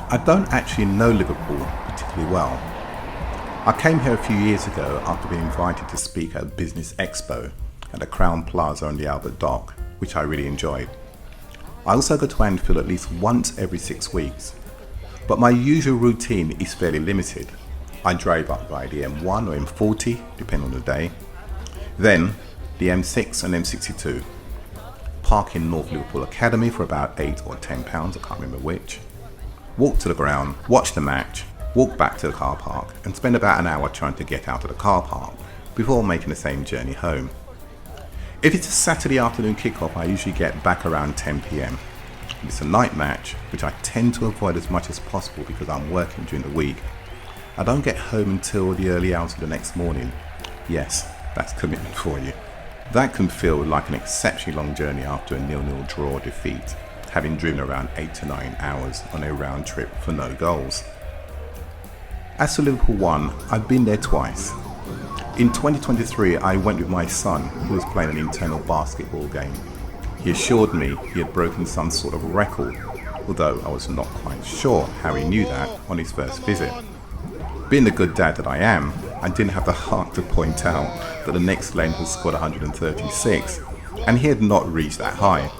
I don't actually know Liverpool particularly well. I came here a few years ago after being invited to speak at a business expo at the Crown Plaza on the Albert Dock, which I really enjoyed. I also go to Anfield at least once every 6 weeks, but my usual routine is fairly limited. I drive up by the M1 or M40, depending on the day, then the M6 and M62, park in North Liverpool Academy for about £8 or £10, I can't remember which, walk to the ground, watch the match, walk back to the car park and spend about an hour trying to get out of the car park before making the same journey home. If it's a Saturday afternoon kickoff, I usually get back around 10 p.m. If it's a night match, which I tend to avoid as much as possible because I'm working during the week, I don't get home until the early hours of the next morning. Yes, that's commitment for you. That can feel like an exceptionally long journey after a 0-0 draw or defeat, having driven around 8 to 9 hours on a round trip for no goals. As for Liverpool ONE, I've been there twice. In 2023, I went with my son, who was playing an internal basketball game. He assured me he had broken some sort of record, although I was not quite sure how he knew that on his first visit. Being the good dad that I am, I didn't have the heart to point out that the next lane had scored 136, and he had not reached that high.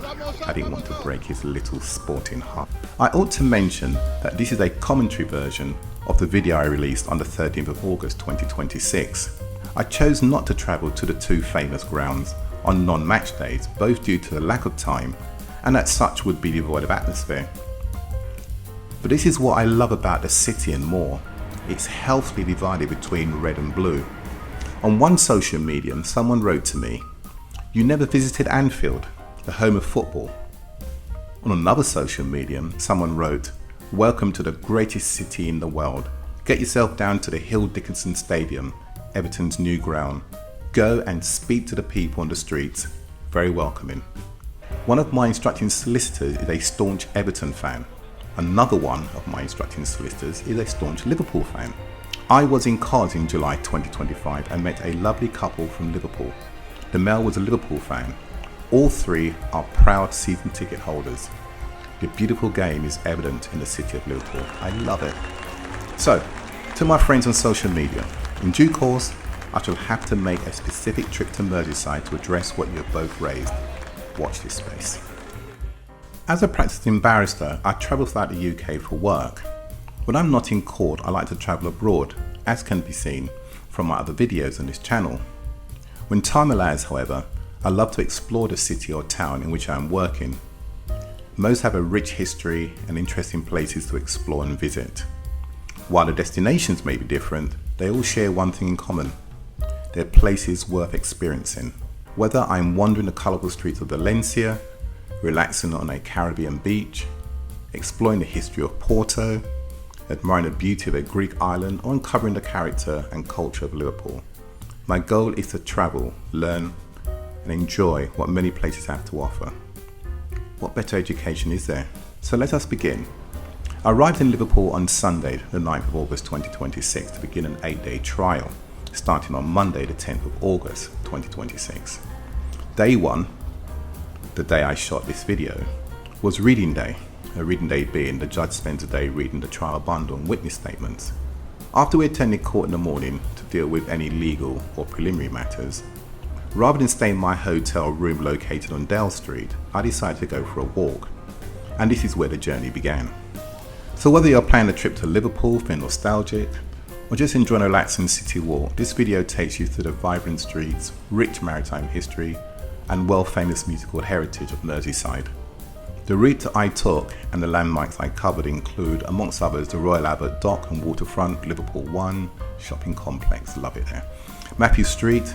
I didn't want to break his little sporting heart. I ought to mention that this is a commentary version of the video I released on the 13th of August 2026. I chose not to travel to the two famous grounds on non-match days, both due to the lack of time and that such would be devoid of atmosphere. But this is what I love about the city and more. It's healthily divided between red and blue. On one social medium, someone wrote to me, "You never visited Anfield, the home of football." On another social medium, someone wrote, "Welcome to the greatest city in the world. Get yourself down to the Hill Dickinson Stadium, Everton's new ground. Go and speak to the people on the streets. Very welcoming." One of my instructing solicitors is a staunch Everton fan. Another one of my instructing solicitors is a staunch Liverpool fan. I was in Cardiff in July 2025 and met a lovely couple from Liverpool. The male was a Liverpool fan. All three are proud season ticket holders. The beautiful game is evident in the city of Liverpool. I love it. So, to my friends on social media, in due course, I shall have to make a specific trip to Merseyside to address what you have both raised. Watch this space. As a practicing barrister, I travel throughout the UK for work. When I'm not in court, I like to travel abroad, as can be seen from my other videos on this channel. When time allows, however, I love to explore the city or town in which I am working. Most have a rich history and interesting places to explore and visit. While the destinations may be different, they all share one thing in common. They're places worth experiencing. Whether I'm wandering the colourful streets of Valencia, relaxing on a Caribbean beach, exploring the history of Porto, admiring the beauty of a Greek island, or uncovering the character and culture of Liverpool. My goal is to travel, learn, and enjoy what many places have to offer. What better education is there? So let us begin. I arrived in Liverpool on Sunday, the 9th of August 2026, to begin an 8-day trial, starting on Monday, the 10th of August 2026. Day 1, the day I shot this video, was reading day, a reading day being the judge spends the day reading the trial bundle and witness statements. After we attended court in the morning to deal with any legal or preliminary matters, rather than stay in my hotel room located on Dale Street, I decided to go for a walk, and this is where the journey began. So whether you're planning a trip to Liverpool, feeling nostalgic, or just enjoying a relaxing city walk, this video takes you through the vibrant streets, rich maritime history, and world-famous musical heritage of Merseyside. The route I took and the landmarks I covered include, amongst others, the Royal Albert Dock and Waterfront, Liverpool ONE, shopping complex, love it there, Matthew Street,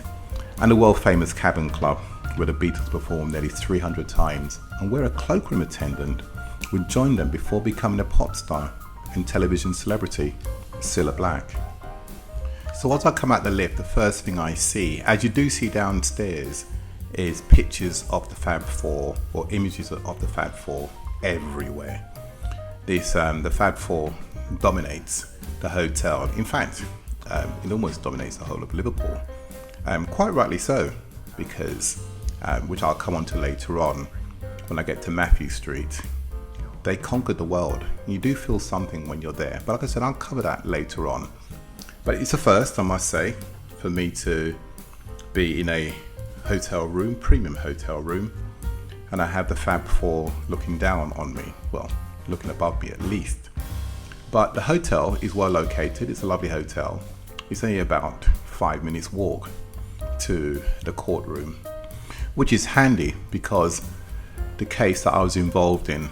and the world-famous Cavern Club, where the Beatles performed nearly 300 times, and where a cloakroom attendant would join them before becoming a pop star and television celebrity, Cilla Black. So as I come out the lift, the first thing I see, as you do see downstairs, is pictures of the Fab Four, or images of the Fab Four everywhere. The Fab Four dominates the hotel. In fact, it almost dominates the whole of Liverpool. Quite rightly so, because, which I'll come on to later on when I get to Matthew Street, they conquered the world. You do feel something when you're there. But like I said, I'll cover that later on. But it's a first, I must say, for me to be in a hotel room, premium hotel room, and I have the Fab Four looking down on me. Well, looking above me at least. But the hotel is well located. It's a lovely hotel. It's only about 5 minutes walk to the courtroom, which is handy because the case that I was involved in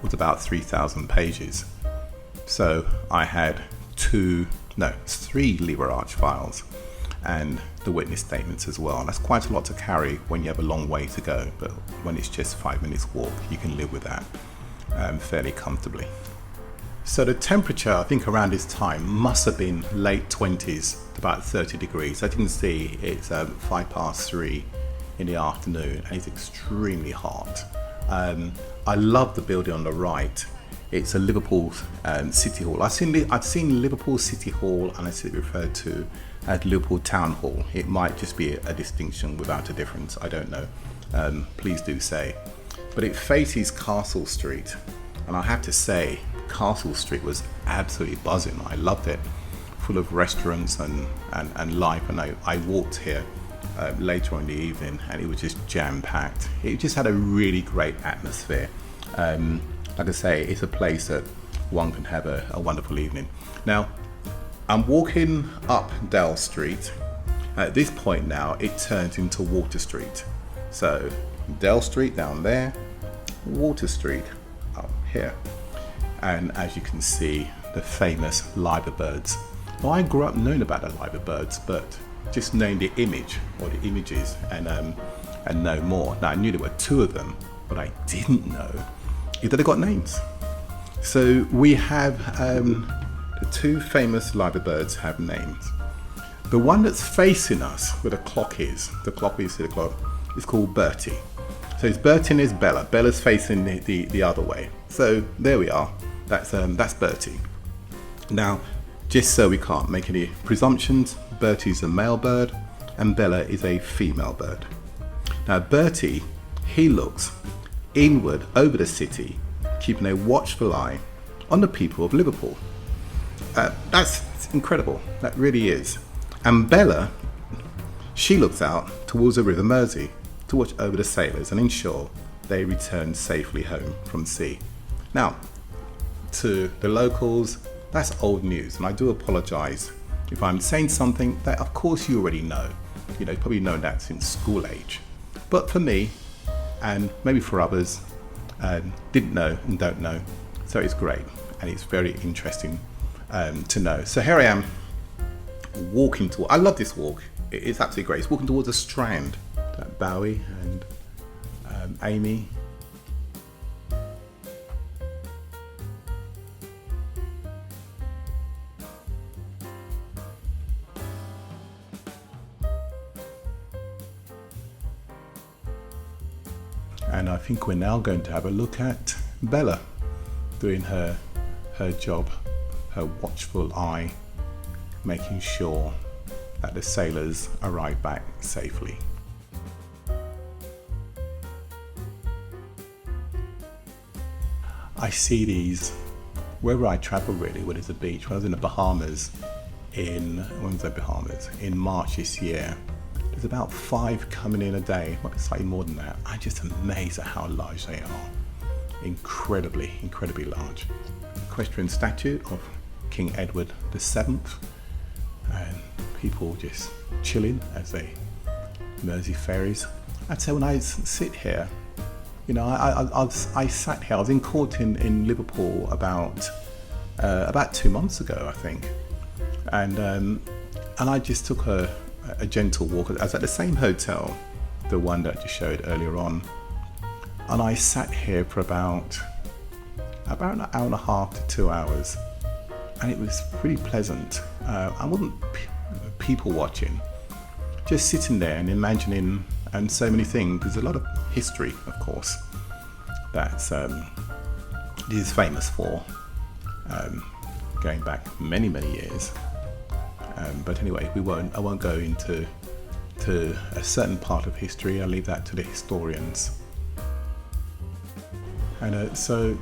was about 3,000 pages. So I had three lever arch files and the witness statements as well. And that's quite a lot to carry when you have a long way to go, but when it's just 5 minutes walk, you can live with that fairly comfortably. So the temperature, I think around this time, must have been late 20s to about 30 degrees. As you can see, it's 3:05 in the afternoon and it's extremely hot. I love the building on the right. It's a Liverpool City Hall. I've seen Liverpool City Hall and I see it referred to as Liverpool Town Hall. It might just be a distinction without a difference. I don't know. Please do say. But it faces Castle Street. And I have to say, Castle Street was absolutely buzzing. I loved it. Full of restaurants and life. And I walked here later on in the evening and it was just jam-packed. It just had a really great atmosphere. Like I say, it's a place that one can have a wonderful evening. Now, I'm walking up Dale Street. At this point now, it turns into Water Street. So, Dale Street down there, Water Street up here. And as you can see, the famous liver birds. Now, I grew up knowing about the liver birds, but just knowing the image or the images and no more. Now, I knew there were two of them, but I didn't know is that they got names. So we have the two famous liver birds have names. The one that's facing us where the clock is called Bertie. So it's Bertie and it's Bella. Bella's facing the other way. So there we are. That's Bertie. Now, just so we can't make any presumptions, Bertie's a male bird and Bella is a female bird. Now Bertie, he looks inward over the city, keeping a watchful eye on the people of Liverpool. That's incredible, that really is. And Bella, she looks out towards the River Mersey to watch over the sailors and ensure they return safely home from sea. Now, to the locals, that's old news, and I do apologise if I'm saying something that of course you already know. You've probably known that since school age. But for me, and maybe for others, didn't know and don't know. So it's great and it's very interesting to know. So here I am walking I love this walk. It's absolutely great. It's walking towards the Strand. Bowie and Amy. And I think we're now going to have a look at Bella doing her job, her watchful eye, making sure that the sailors arrive back safely. I see these wherever I travel really, where there's a beach. When I was in the Bahamas in March this year, there's about 5 coming in a day, might be slightly more than that. I'm just amazed at how large they are. Incredibly large. Equestrian statue of King Edward VII, and people just chilling as they Mersey ferries. I'd say when I sit here, I sat here. I was in court in Liverpool about 2 months ago, I think, and I just took a gentle walk. I was at the same hotel, the one that I just showed earlier on, and I sat here for about an hour and a half to 2 hours, and it was pretty pleasant. I wasn't people watching, just sitting there and imagining, and so many things. There's a lot of history, of course, that's this is famous for, going back many years. But anyway, I won't go into a certain part of history. I'll leave that to the historians. And so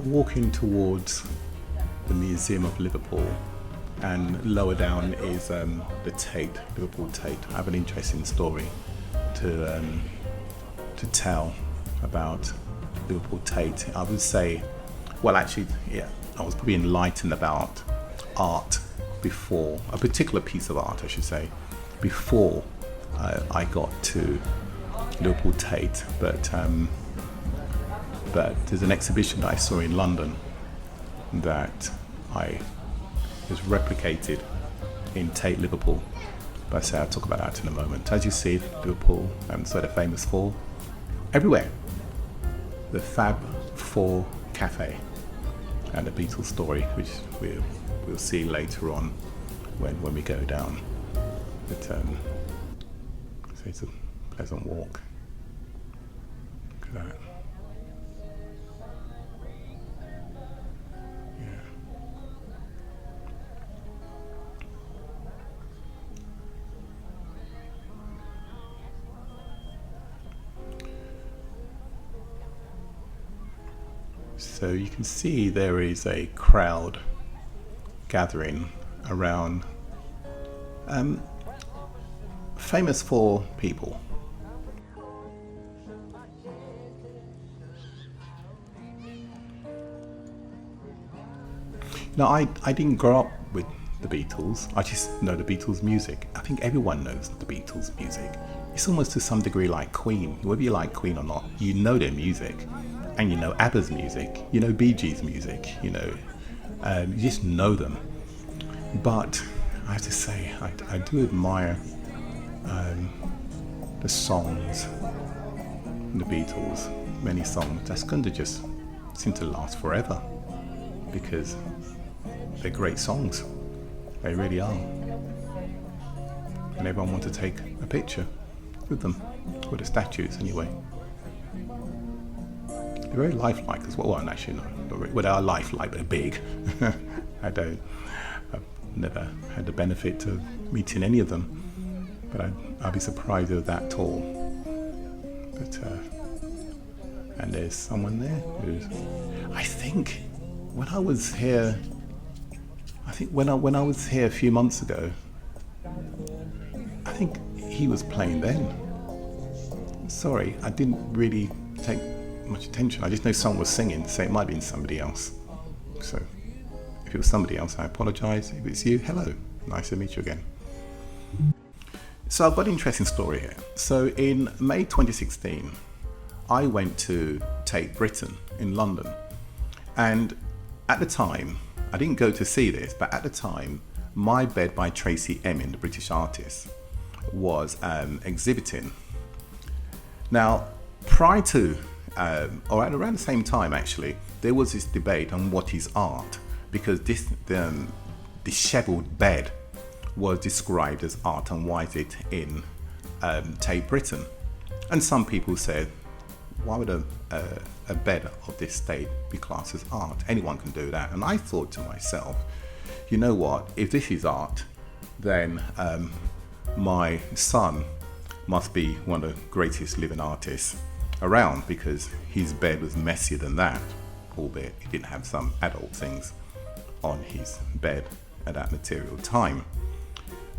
walking towards the Museum of Liverpool, and lower down is the Tate, Liverpool Tate. I have an interesting story to tell about Liverpool Tate. I would say, well, actually, yeah, I was probably enlightened about art before, a particular piece of art, I should say, before I got to Liverpool Tate. But there's an exhibition that I saw in London that was replicated in Tate, Liverpool. But I say I'll talk about that in a moment. As you see, Liverpool, so they're famous for everywhere. The Fab Four Cafe and the Beatles story, which we'll see later on when we go down. But so it's a pleasant walk. Look at that. So you can see there is a crowd gathering around famous four people. Now, I didn't grow up with the Beatles. I just know the Beatles music. I think everyone knows the Beatles music. It's almost to some degree like Queen. Whether you like Queen or not, you know their music. And you know ABBA's music, you know Bee Gees' music, you just know them. But I have to say, I do admire the songs, the Beatles, many songs that's going to just seem to last forever because they're great songs. They really are. And everyone wants to take a picture with them, with the statues anyway. They're very lifelike as well. Well, actually, no, they are lifelike, they're big. I've never had the benefit of meeting any of them, but I'd be surprised they're that tall. But and there's someone there who's, I think when I was here a few months ago, I think he was playing then. Sorry, I didn't really take much attention. I just know someone was singing, so it might have been somebody else. So if it was somebody else, I apologise. If it's you, hello. Nice to meet you again. So I've got an interesting story here. So in May 2016, I went to Tate Britain in London. And at the time, I didn't go to see this, but at the time, My Bed by Tracey Emin, the British artist, was exhibiting. Now, prior to or at around the same time, actually, there was this debate on what is art, because this dishevelled bed was described as art, and why is it in Tate Britain? And some people said, why would a bed of this state be classed as art? Anyone can do that. And I thought to myself, you know what, if this is art, then my son must be one of the greatest living artists around, because his bed was messier than that, albeit he didn't have some adult things on his bed at that material time.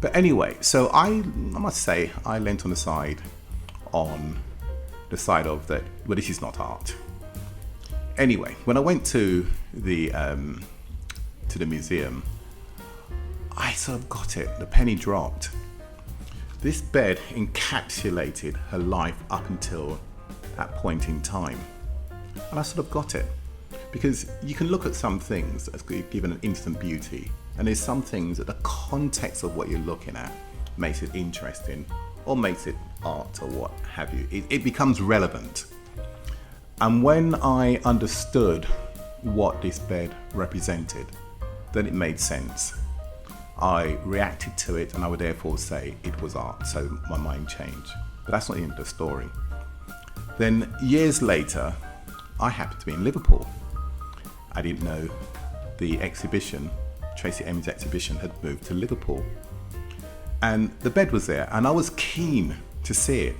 But anyway, so I must say I leant on the side of that, well, this is not art. Anyway, when I went to the museum, I sort of got it, the penny dropped. This bed encapsulated her life up until that point in time. And I sort of got it. Because you can look at some things as given an instant beauty, and there's some things that the context of what you're looking at makes it interesting, or makes it art, or what have you. It becomes relevant. And when I understood what this bed represented, then it made sense. I reacted to it, and I would therefore say it was art, so my mind changed. But that's not the end of the story. Then years later, I happened to be in Liverpool. I didn't know the exhibition, Tracey Emin's exhibition, had moved to Liverpool. And the bed was there, and I was keen to see it.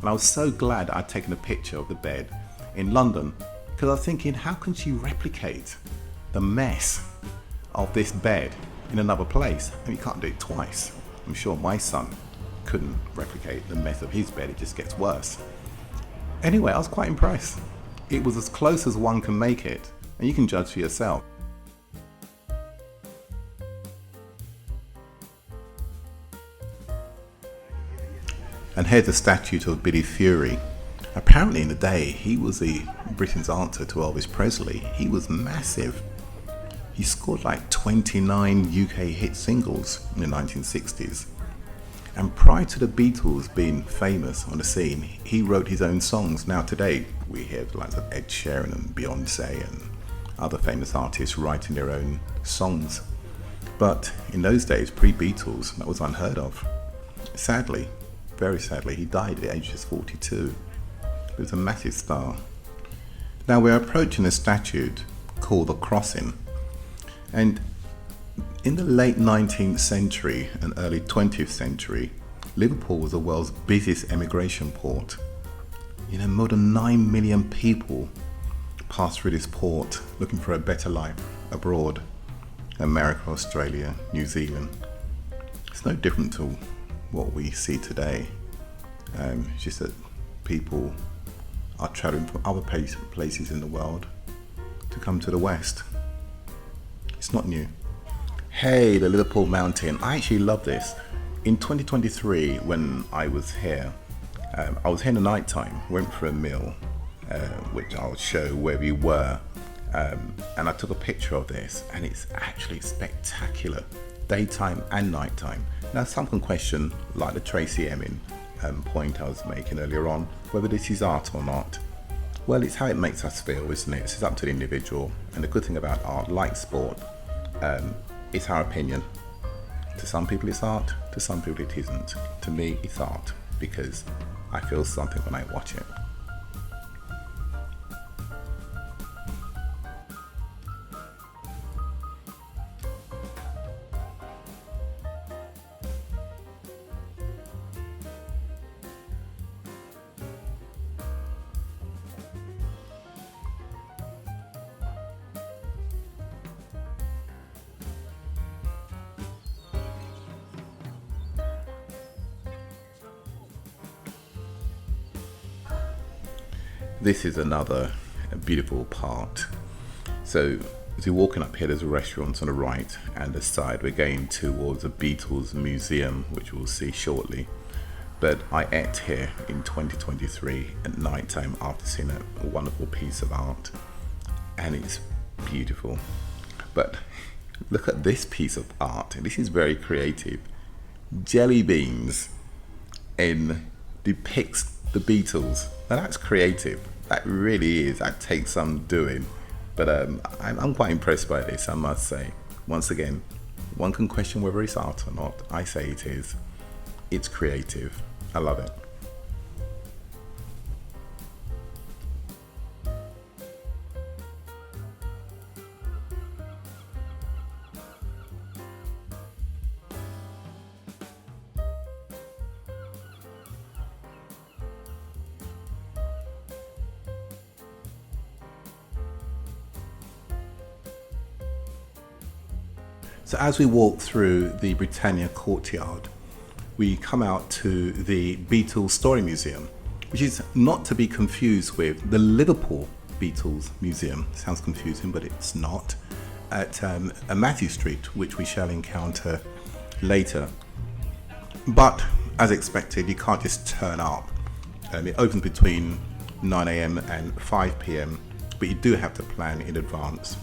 And I was so glad I'd taken a picture of the bed in London, because I was thinking, how can she replicate the mess of this bed in another place? And you can't do it twice. I'm sure my son couldn't replicate the mess of his bed, it just gets worse. Anyway, I was quite impressed. It was as close as one can make it, and you can judge for yourself. And here's a statue of Billy Fury. Apparently in the day, he was the Britain's answer to Elvis Presley. He was massive. He scored like 29 UK hit singles in the 1960s. And prior to the Beatles being famous on the scene, he wrote his own songs. Now today, we hear the likes of Ed Sheeran and Beyonce and other famous artists writing their own songs. But in those days, pre-Beatles, that was unheard of. Sadly, very sadly, he died at the age of 42. He was a massive star. Now we're approaching a statue called the Crossing. And in the late 19th century and early 20th century, Liverpool was the world's busiest emigration port. You know, more than 9 million people passed through this port looking for a better life abroad. America, Australia, New Zealand. It's no different to what we see today. It's just that people are traveling from other places in the world to come to the West. It's not new. Hey, the Liverpool Mountain. I actually love this. In 2023, when I was here in the night time, went for a meal, which I'll show where we were, and I took a picture of this, and it's actually spectacular, daytime and nighttime. Now some can question, like the Tracy Emin point I was making earlier on, whether this is art or not. Well, it's how it makes us feel, isn't it? It's up to the individual. And the good thing about art, like sport, it's our opinion. To some people it's art, to some people it isn't. To me it's art because I feel something when I watch it. This is another beautiful part. So as you're walking up here, there's a restaurant on the right and the side. We're going towards the Beatles Museum, which we'll see shortly. But I ate here in 2023 at night time after seeing a wonderful piece of art, and it's beautiful. But look at this piece of art. This is very creative. Jelly beans depicts the Beatles. Now that's creative. That really is. That takes some doing. But I'm quite impressed by this, I must say. Once again, one can question whether it's art or not. I say it is. It's creative. I love it. So as we walk through the Britannia courtyard, we come out to the Beatles Story Museum, which is not to be confused with the Liverpool Beatles Museum. Sounds confusing, but it's not. At a Matthew Street, which we shall encounter later. But as expected, you can't just turn up. It opens between 9 a.m. and 5 p.m, but you do have to plan in advance.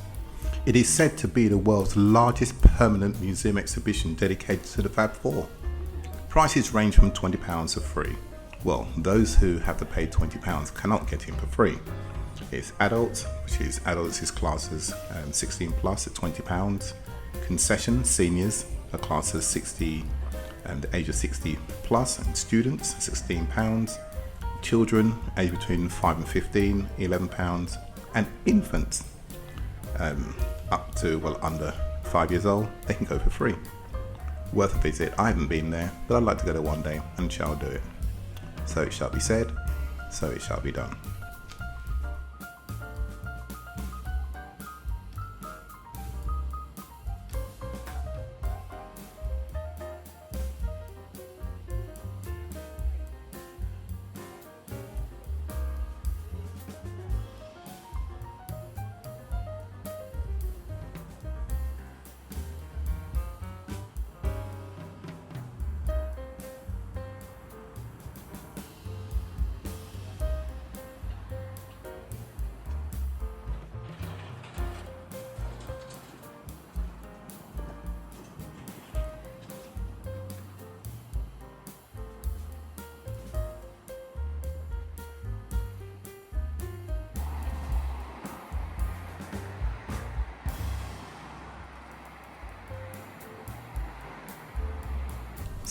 It is said to be the world's largest permanent museum exhibition dedicated to the Fab Four. Prices range from £20 to free. Well, those who have to pay £20 cannot get in for free. It's adults, which is adults is classes 16 plus at £20. Concession, seniors are classes 60 and the age of 60 plus, and students £16. Children aged between 5 and 15, £11, and infants up to under 5 years old, they can go for free. Worth a visit. I haven't been there, but I'd like to go there one day and shall do it. So it shall be said, so it shall be done.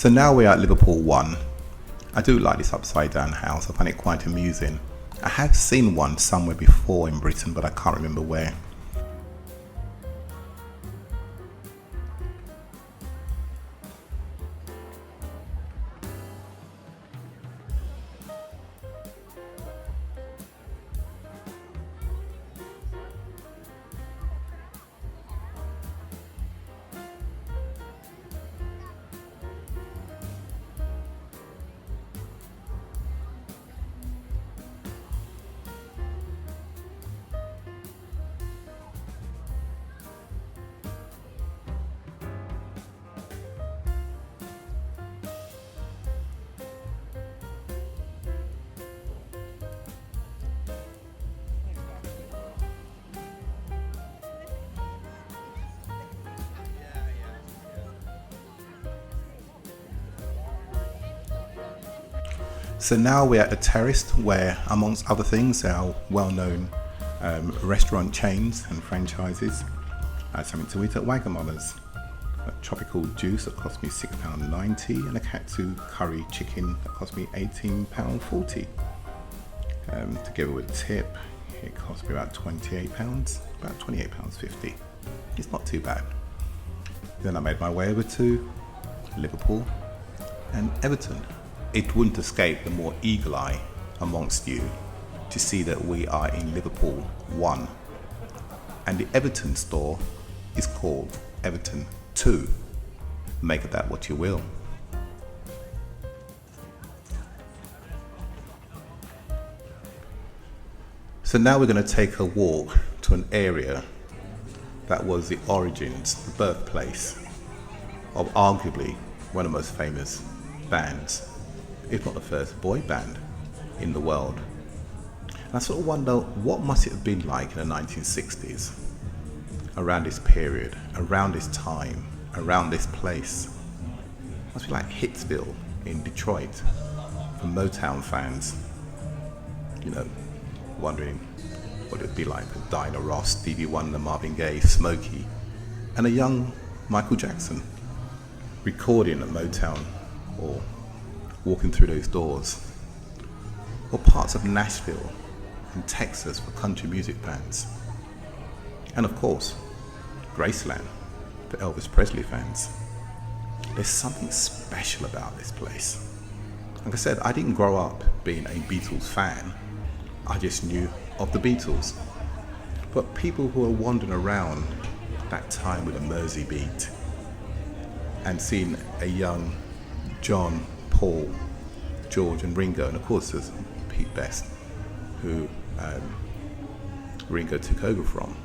So now we're at Liverpool ONE. I do like this upside down house, I find it quite amusing. I have seen one somewhere before in Britain, but I can't remember where. So now we're at a terrace where, amongst other things, there are well-known restaurant chains and franchises. I had something to eat at Wagamama's. A tropical juice that cost me £6.90 and a katsu curry chicken that cost me £18.40. Together with a tip, it cost me about £28, about £28.50. It's not too bad. Then I made my way over to Liverpool and Everton. It wouldn't escape the more eagle eye amongst you to see that we are in Liverpool ONE, and the Everton store is called Everton 2. Make of that what you will. So now we're going to take a walk to an area that was the origins, the birthplace of arguably one of the most famous bands, if not the first boy band in the world. And I sort of wonder, what must it have been like in the 1960s, around this period, around this time, around this place. It must be like Hitsville in Detroit for Motown fans, you know, wondering what it would be like for Dinah Ross, Stevie Wonder, Marvin Gaye, Smokey, and a young Michael Jackson recording at Motown or walking through those doors, or parts of Nashville and Texas for country music fans, and of course Graceland for Elvis Presley fans. There's something special about this place. Like I said, I didn't grow up being a Beatles fan, I just knew of the Beatles. But people who are wandering around that time with a Mersey beat and seeing a young John, Paul, George and Ringo, and of course there's Pete Best, who Ringo took over from.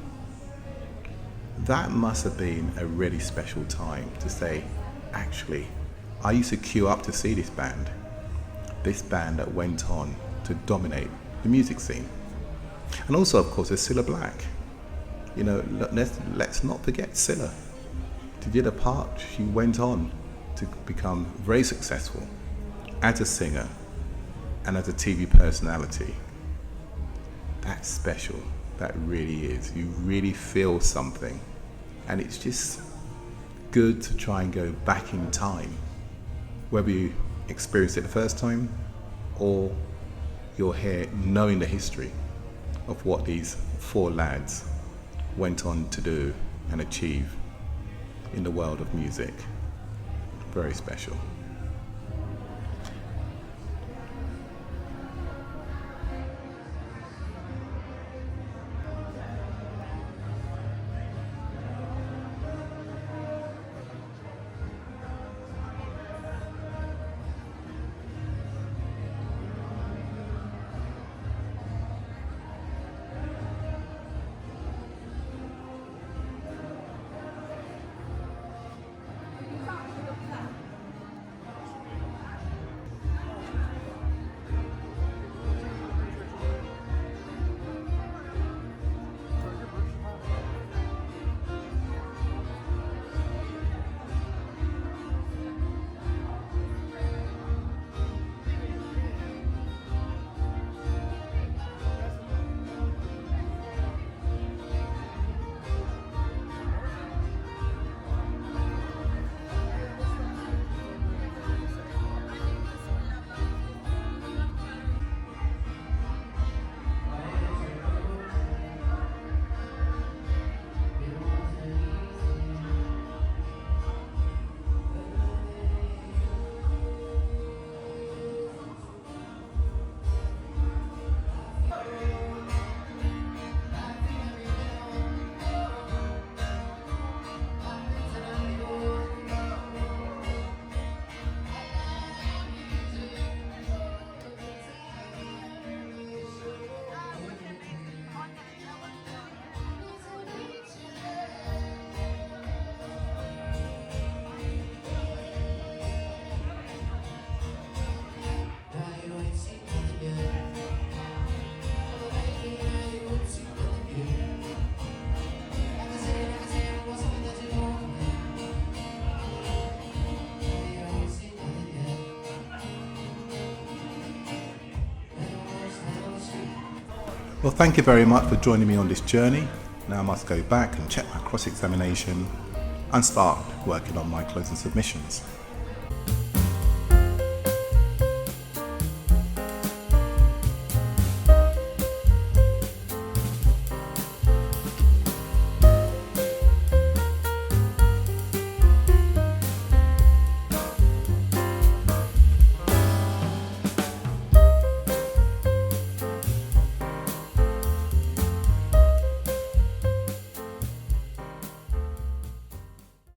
That must have been a really special time to say, actually, I used to queue up to see this band that went on to dominate the music scene. And also, of course, there's Cilla Black. You know, let's not forget Cilla. To get a part, she went on to become very successful as a singer and as a TV personality. That's special. That really is. You really feel something. And it's just good to try and go back in time, whether you experienced it the first time or you're here knowing the history of what these four lads went on to do and achieve in the world of music. Very special. Well, thank you very much for joining me on this journey. Now I must go back and check my cross-examination and start working on my closing submissions.